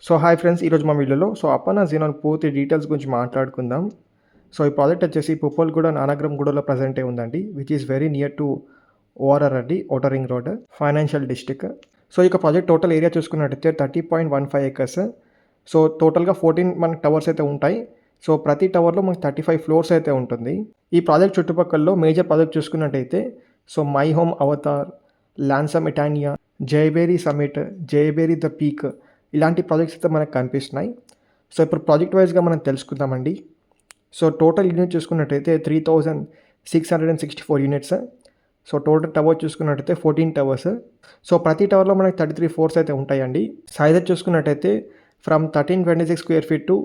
So hi friends, ఈరోజు మా వీడియోలో అప్పన్న జీనోన్ పూర్తి డీటెయిల్స్ గురించి మాట్లాడుకుందాం. ఈ ప్రాజెక్ట్ వచ్చేసి పుప్పల్గూడ నానక్రమ్గూడలో ప్రజెంట్ ఉందండి, which is very near to ORR అండి, outer ring road, financial district. ఈ యొక్క ప్రాజెక్ట్ టోటల్ ఏరియా చూసుకున్నట్టయితే 30.15 ఏకర్స్. టోటల్గా 14 మనకి టవర్స్ అయితే ఉంటాయి. ప్రతి టవర్లో మనకి 35 ఫ్లోర్స్ అయితే ఉంటుంది. ఈ ప్రాజెక్ట్ చుట్టుపక్కల మేజర్ ప్రాజెక్ట్ చూసుకున్నట్టయితే My Home Avatar, Lansum Etania, Jayabheri Summit, Jayabheri the Peak, ఇలాంటి ప్రాజెక్ట్స్ అయితే మనకు కనిపిస్తున్నాయి. ఇప్పుడు ప్రాజెక్ట్ వైజ్గా మనం తెలుసుకుందామండి. టోటల్ యూనిట్ చూసుకున్నట్టయితే 3664 యూనిట్స్. టోటల్ టవర్ చూసుకున్నట్టయితే 14 టవర్స్. ప్రతి టవర్లో మనకి 33 ఫ్లోర్స్ అయితే ఉంటాయండి. సైజ్ చూసుకున్నట్టయితే from 1326 square feet to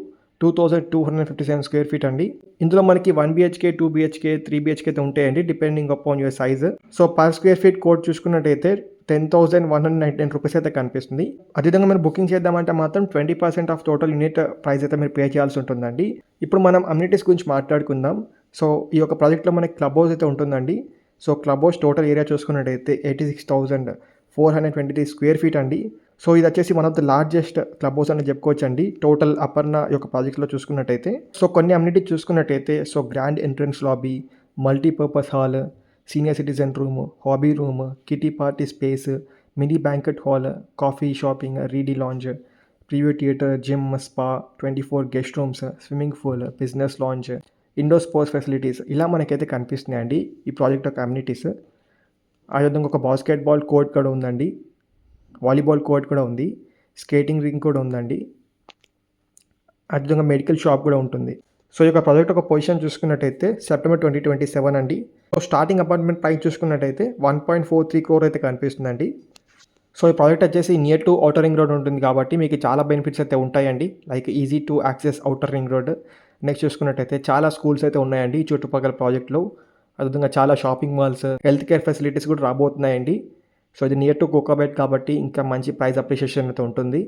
2257 square feet అండి. ఇందులో మనకి 1 BHK, 2 BHK, 3 BHK అయితే ఉంటాయండి, depending upon your size. Per square feet code చూసుకున్నట్టయితే 10,199 రూపీస్ అయితే కనిపిస్తుంది. అదేవిధంగా మీరు బుకింగ్ చేద్దామంటే మాత్రం 20% ఆఫ్ టోటల్ యూనిట్ ప్రైస్ అయితే మీరు పే చేయాల్సి ఉంటుందండి. ఇప్పుడు మనం అమ్యూనిటీస్ గురించి మాట్లాడుకుందాం. ఈ యొక్క ప్రాజెక్ట్లో మనకి క్లబ్ హౌస్ అయితే ఉంటుందండి. క్లబ్ హౌస్ టోటల్ ఏరియా చూసుకున్నట్టయితే 86,423 స్క్వేర్ ఫీట్ అండి. ఇది వచ్చేసి one of the largest club house అని చెప్పుకోవచ్చు అండి, టోటల్ అపర్ణ యొక్క ప్రాజెక్ట్లో చూసుకున్నట్టయితే. కొన్ని అమ్యూనిటీస్ చూసుకున్నట్టయితే grand entrance lobby, multipurpose hall, senior citizen room, hobby room, kitty party space, mini banquet hall, coffee shopping, reading lounge, preview theatre, gym, spa, 24 guest rooms, swimming pool, business lounge, indoor sports facilities ఇలా మనకైతే కనిపిస్తున్నాయండి ఈ project యొక్క communities. అదేవిధంగా ఒక basketball court కూడా ఉందండి, volleyball court కూడా ఉంది, స్కేటింగ్ రింగ్ కూడా ఉందండి. అదేవిధంగా మెడికల్ షాప్ కూడా ఉంటుంది. ఈ యొక్క ప్రాజెక్ట్ ఒక పొజిషన్ చూసుకున్నట్టయితే సెప్టెంబర్ 2027 అండి. స్టార్టింగ్ అపార్ట్మెంట్ ప్రైస్ చూసుకున్నట్టయితే 1.43 crore అయితే కనిపిస్తుందండి. ఈ ప్రాజెక్ట్ వచ్చేసి near to outer ring road ఉంటుంది కాబట్టి మీకు చాలా బెనిఫిట్స్ అయితే ఉంటాయండి, like easy to access outer ring road. Next చూసుకున్నట్టయితే చాలా స్కూల్స్ అయితే ఉన్నాయండి ఈ చుట్టుపక్కల ప్రాజెక్ట్లో. అదేవిధంగా చాలా shopping malls, health care facilities కూడా రాబోతున్నాయండి. ఇది నియర్ టు కోకాబెట్ కాబట్టి ఇంకా మంచి ప్రైస్ అప్రిషియేషన్ అయితే ఉంటుంది.